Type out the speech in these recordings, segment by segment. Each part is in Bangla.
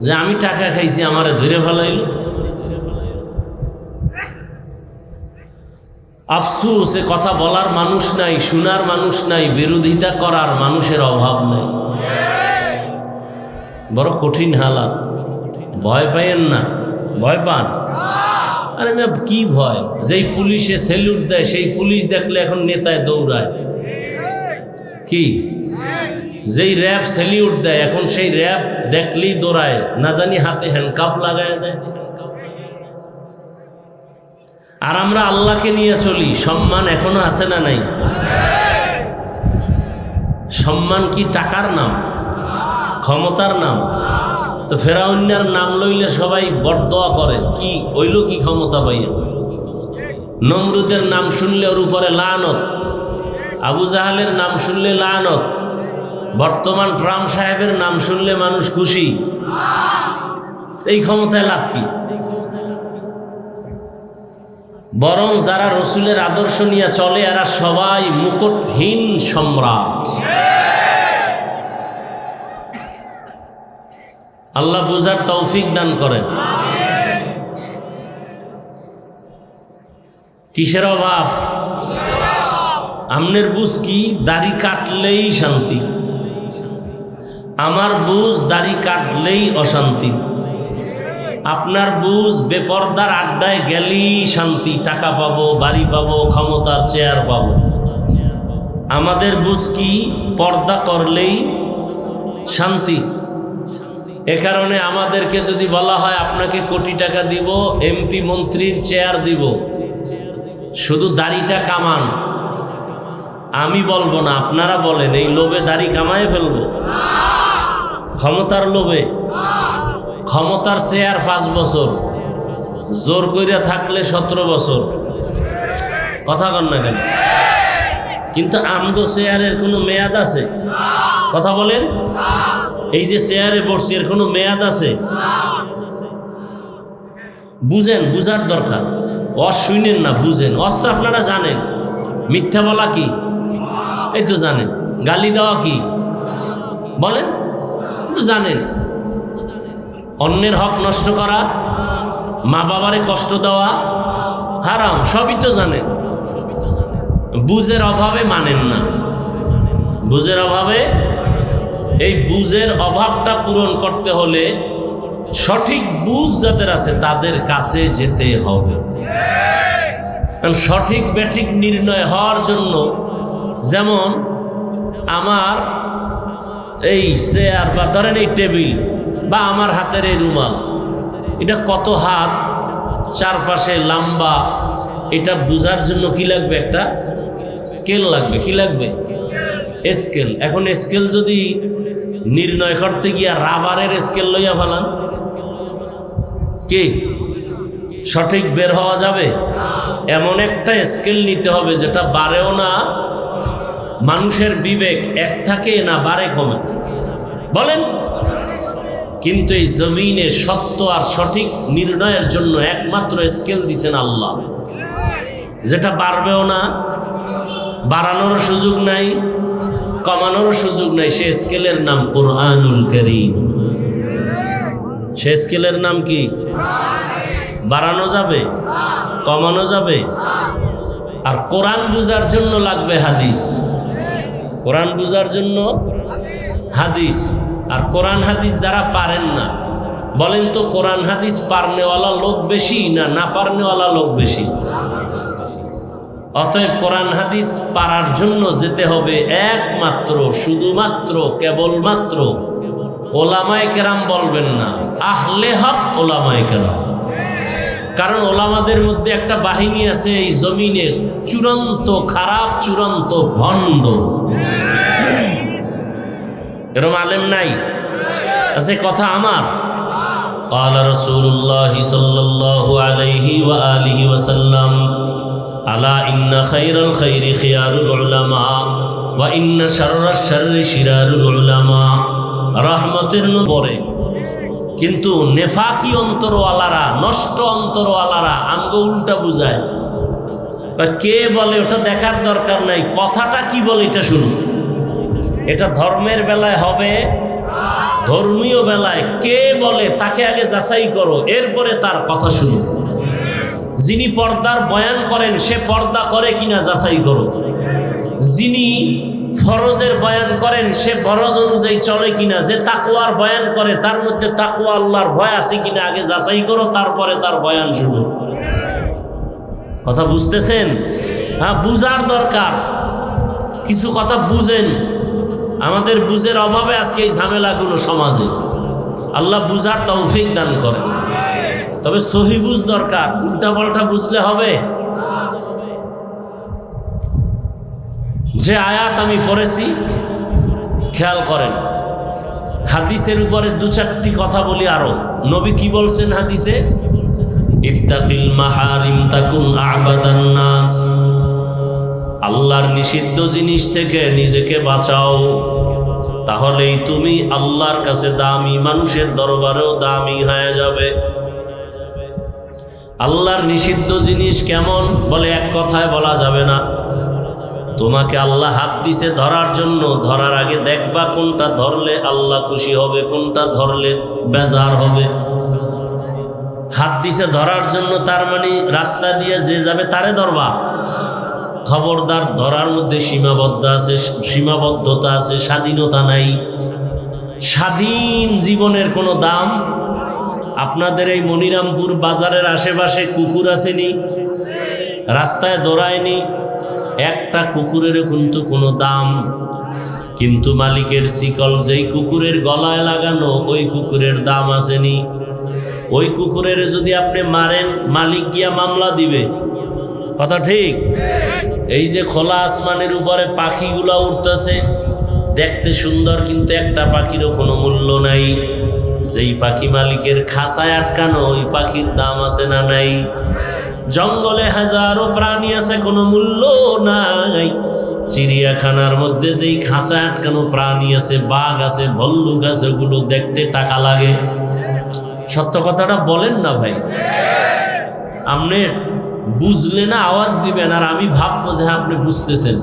যে আমি টাকা খাইছি আমারে ধরে ফেলাইল। আফসোস, এ কথা বলার মানুষ নাই, শোনার মানুষ নাই, বিরোধিতা করার মানুষের অভাব নাই। বড় কঠিন হালাত। ভয় পাইয়েন না, ভয় পান? আরে না, কি ভয়? যেই পুলিশে স্যালুট দেয় সেই পুলিশ দেখলে এখন নেতায় দৌড়ায়। কি যেই র্যাব স্যালুট দেয় এখন সেই র্যাব দেখলেই দৌড়ায়, না জানি হাতে হ্যান্ডকাপ লাগায় দেয়। আর আমরা আল্লাহকে নিয়ে চলি। সম্মান এখনো আছে না নাই? সম্মান কি টাকার নাম, ক্ষমতার নাম? তো ফেরাউনের নাম লইলে সবাই বরদোয়া করে, কি হইল কি ক্ষমতা পাইয়া? নমরুদের নাম শুনলে ওর উপরে লানত, আবু জাহালের নাম শুনলে লানত, বর্তমান ট্রাম্প সাহেবের নাম শুনলে মানুষ খুশি। এই ক্ষমতায় লাভ কি? বরং যারা রসুলের আদর্শ নিয়ে চলে এরা সবাই মুকুটহীন সম্রাট। আল্লাহ বুঝার তৌফিক দান করেন। কিসের অভাব? আমনের বুঝ কি? দাড়ি কাটলেই শান্তি। আমার বুঝ দাড়ি কাটলেই অশান্তি। আপনার বুঝ বেপরদার আড্ডায় গেলেই শান্তি, টাকা পাবো, বাড়ি পাবো, ক্ষমতার চেয়ার পাবো। আমাদের বুঝ কি? পর্দা করলেই শান্তি। এ কারণে আমাদেরকে যদি বলা হয় আপনাকে কোটি টাকা দিব, এমপি মন্ত্রীর চেয়ার দিব, শুধু দাড়িটা কামান, আমি বলবো না, আপনারা বলেন, এই লোভে দাড়ি কামায় ফেলবো? ক্ষমতার লোভে? ক্ষমতার চেয়ার 5 বছর, জোর কইরা থাকলে 17 বছর। কথা কন না কেন? কিন্তু আমগো চেয়ারের কোনো মেয়াদ আছে? কথা বলেন। এই যে চেয়ারে বসছি এর কোনো মেয়াদ আছে? বুঝেন, বুঝার দরকার। শুনেন না, বুঝেন। তো আপনারা জানেন মিথ্যা বলা কি? এই তো জানেন। গালি দেওয়া কি? বলেন তো জানেন। অন্যের হক নষ্ট করা, মা বাবারে কষ্ট দেওয়া হারাম, সবই তো জানেন। বুঝের অভাবে মানেন না। বুঝের অভাবে, এই বুঝের অভাবটা পূরণ করতে হলে সঠিক বুঝ যাদের আছে তাদের কাছে যেতে হবে। সঠিক বেঠিক নির্ণয় হওয়ার জন্য, যেমন আমার এই চেয়ার বা ধরেন এই টেবিল বা আমার হাতের এই রুমাল, এটা কত হাত, চারপাশে লম্বা, এটা বুঝার জন্য কি লাগবে? একটা স্কেল লাগবে। কি লাগবে? স্কেল। এখন স্কেল যদি নির্ণয় করতে গিয়া রাবারের স্কেল লইয়া ফেলান, কি সঠিক বের হওয়া যাবে? এমন একটা স্কেল নিতে হবে যেটা বাড়েও না, মানুষের বিবেক এক থাকে না, বাড়ে কমে। বলেন। কিন্তু এই জমিনে সত্য আর সঠিক নির্ণয়ের জন্য একমাত্র স্কেল দিছেন আল্লাহ, যেটা বাড়বেও না, বাড়ানোর সুযোগ নাই, কমানোর সুযোগ নাই। সে স্কেলের নাম কুরআনুল কারীম। সে স্কেলের নাম কি? বাড়ানো যাবে, কমানো যাবে। আর কোরআন বুঝার জন্য লাগবে হাদিস। কোরআন বুঝার জন্য হাদিস। আর কোরআন হাদিস যারা পারেন না, বলেন তো কোরআন হাদিস পারনেওয়ালা লোক বেশি না না পারনেওয়ালা লোক বেশি? অতএব কোরআন হাদিস পারার জন্য যেতে হবে একমাত্র, শুধুমাত্র, কেবলমাত্র ওলামায়ে কেরাম বলবেন না, আহলে হক ওলামায়ে কেরাম। কারণ ওলামাদের মধ্যে একটা বাহিনী আছে এই জমিনের চূড়ান্ত খারাপ, চূড়ান্ত ভণ্ড। এরকম আলেম নাই? আছে? কথা আমার। قال رسول الله صلى الله عليه وآله وسلم ألا إن خير الخير خيار العلماء وإن شر الشر شرار العلماء। রহমতের পরে কিন্তু নেফাকি অন্তরওয়ালারা, নষ্ট অন্তরওয়ালারা আমগো উল্টা বুঝায়। কে বলে ওটা দেখার দরকার নাই, কথাটা কি বলে এটা শুনুন। এটা ধর্মের বেলায় হবে, ধর্মীয় বেলায় কে বলে তাকে আগে যাচাই করো, এরপরে তার কথা শুনো। যিনি পর্দার বয়ান করেন সে পর্দা করে কিনা যাচাই করো। যিনি ফরজের বয়ান করেন সে ফরজ অনুযায়ী চলে কিনা। যে তাকওয়ার বয়ান করে তার মধ্যে তাকওয়া আল্লাহর ভয় আছে কিনা আগে যাচাই করো, তারপরে তার বয়ান শুনো। কথা বুঝতেছেন? হ্যাঁ, বুঝার দরকার। কিছু কথা বুঝেন, আমাদের বুঝের অভাবে আজকে এই ঝামেলাগুলো সমাজে। আল্লাহ বুঝার তৌফিক দান করেন। তবে সহি বুঝ দরকার, উল্টা পাল্টা বুঝলে হবে। যে আয়াত আমি পড়েছি খেয়াল করেন, হাদিসের উপরে দু চারটি কথা বলি আরো। নবী কি বলছেন হাদিসে? ইত্তাকিল মাহারিম তাকুন আবাদান নাস। আল্লাহর নিষিদ্ধ জিনিস থেকে নিজেকে বাঁচাও, তাহলেই তুমি আল্লাহর কাছে দামি, মানুষের দরবারেও দামি হয়ে যাবে। আল্লাহর নিষিদ্ধ জিনিস কেমন? বলে এক কথায় বলা যাবে না। তোমাকে আল্লাহ হাত দিছে ধরার জন্য, ধরার আগে দেখবা কোনটা ধরলে আল্লাহ খুশি হবে, কোনটা ধরলে বেজার হবে। হাত দিছে ধরার জন্য, তার মানে রাস্তা দিয়ে যে যাবে তারে ধরবা। খবরদার, ধরার মধ্যে সীমাবদ্ধতা আছে, স্বাধীনতা নাই। স্বাধীন জীবনের কোনো দাম? আপনাদের এই মনিরামপুর বাজারের আশেপাশে কুকুর আসেনি? রাস্তায় দৌড়ায়নি? একটা কুকুরের কিন্তু কোনো দাম। কিন্তু মালিকের শিকল যেই কুকুরের গলায় লাগানো, ওই কুকুরের দাম আসেনি। ওই কুকুরের যদি আপনি মারেন, মালিক গিয়া মামলা দিবে। কথা ঠিক? এই যে খোলা আসমানের উপরে পাখিগুলা উঠতেছে, দেখতে সুন্দর, কিন্তু একটা পাখিরও কোনো মূল্য নাই। যেই পাখি মালিকের খাঁচায় আটকানো, ওই পাখির দাম আছে না নাই? জঙ্গলে হাজারো প্রাণী আছে, কোনো মূল্য নাই। চিড়িয়াখানার মধ্যে যেই খাঁচায় আটকানো প্রাণী আছে, বাঘ আছে, ভল্লুক আছে, ওগুলো দেখতে টাকা লাগে। সত্য কথাটা বলেন না ভাই। আপনি বুঝলে না আওয়াজ দিবেন, আর আমি ভাববো যে আপনি বুঝতেছেন।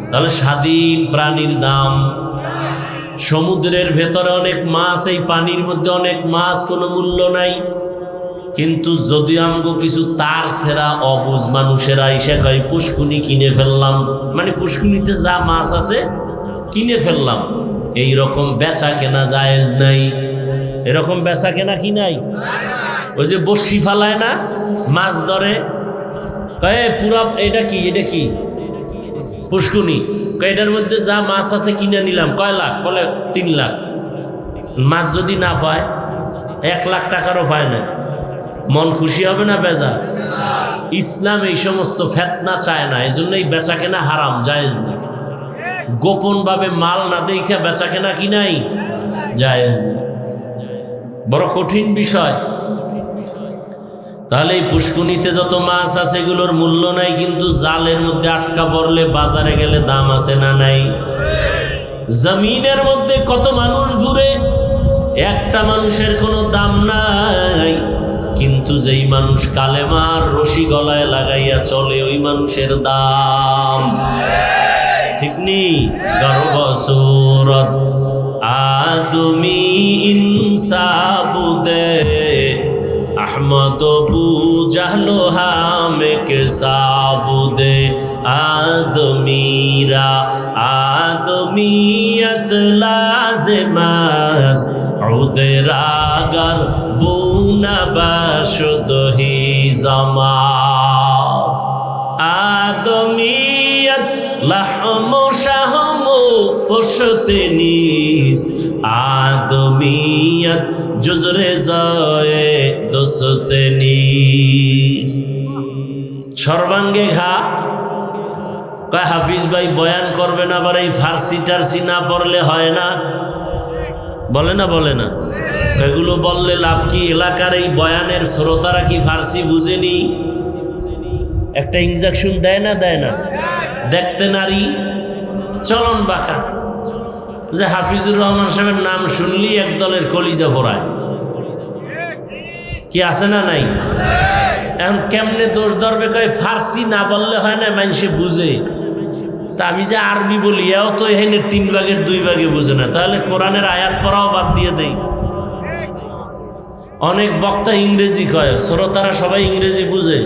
তাহলে স্বাধীন প্রাণীর দাম। সমুদ্রের ভেতরে অনেক মাছ, এই পানির মধ্যে অনেক মাছ, কোনো মূল্য নাই। কিন্তু যদি আমগো কিছু তার সেরা অবুঝ মানুষেরা এসে কয় পুষ্কুনি কিনে ফেললাম, মানে পুষ্কুনিতে যা মাছ আছে কিনে ফেললাম, এই রকম বেচা কেনা জায়েজ নাই। এরকম বেচা কেনা কি নাই? ওই যে বড়শি ফালায় না, মাছ ধরে, কয়ে পুরা এটা কি, এটা কি পুষ্কুনি, এটার মধ্যে যা মাছ আছে কিনে নিলাম। কয় লাখ? বলে 3 লাখ। মাছ যদি না পায়, 1 লাখ টাকারও পায় না, মন খুশি হবে না বেজা? ইসলাম এই সমস্ত ফেতনা চায় না, এই জন্যই বেচা কেনা হারাম, জায়েজ নেই। গোপন ভাবে মাল না দেখে বেচা কেনা কি নাই, জায়েজ নেই। বড় কঠিন বিষয়। তাহলে এই পুষ্কুনিতে যত মাছ আছে এগুলোর মূল্য নাই, কিন্তু জালের মধ্যে আটকা পড়লে বাজারে গেলে দাম আছে না নাই? জমিনের মধ্যে কত মানুষ ঘুরে, একটা মানুষের কোনো দাম নাই। কিন্তু যেই মানুষ কালেমার রশি গলায় লাগাইয়া চলে, ওই মানুষের দাম। ঠিক নেই? গর্বসুরত আদমি ইনসাবুদে अहमद बू जहलो हामे के साबुदे आदमीरा आदमीयत लाज़िमास उदे रागर बूना बाशुद ही ज़मात आदमीयत लहमो शहमो पुश्ते नीस आदमीयत जुजरे जाए दोस्ते नीस। সর্বাঙ্গে ঘা। কয় হাফিজ ভাই বয়ান করবেন, আবার এই ফার্সি টার্সি না পড়লে হয় না? বলে না? বলে না? এগুলো বললে লাভ কি? এলাকার এই বয়ানের শ্রোতারা কি ফার্সি বুঝেনি? একটা ইনজেকশন দেয় না? দেয় না? দেখতে নারী, চলন বাঁকা। যে হাফিজুর রহমান সাহেবের নাম শুনলি এক দলের কলিজা ভরায়। কি আছে না নাই? এখন কেমনে দোষ ধরবে? কয় ফার্সি না বললে হয় না, মানুষে বুঝে। তা আমি যে আরবি বলি এও তো এখানে 3 ভাগের 2 ভাগে বুঝে না, তাহলে কোরআনের আয়াত পড়াও বাদ দিয়ে দেই। অনেক বক্তা ইংরেজি কয়, শ্রোতারা সবাই ইংরেজি বুঝে।